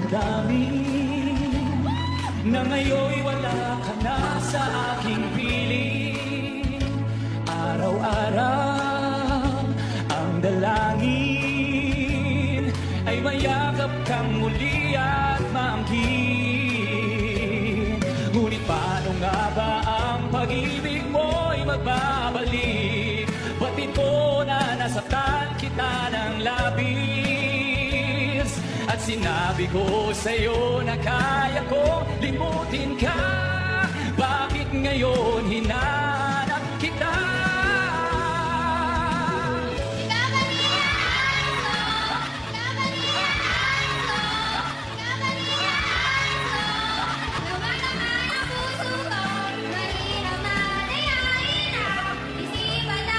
damdamin na ngayon'y wala ka na sa aking piling. Araw-araw ang dalangin ay mayakap kang muli at maangkin. Ngunit paano nga ba ang pag-ibig mo'y magbabalik? Batid ko na nasaktan kita ng labis, at sinabi ko sa'yo na kaya ko limutin ka. Bakit ngayon hinanap kita?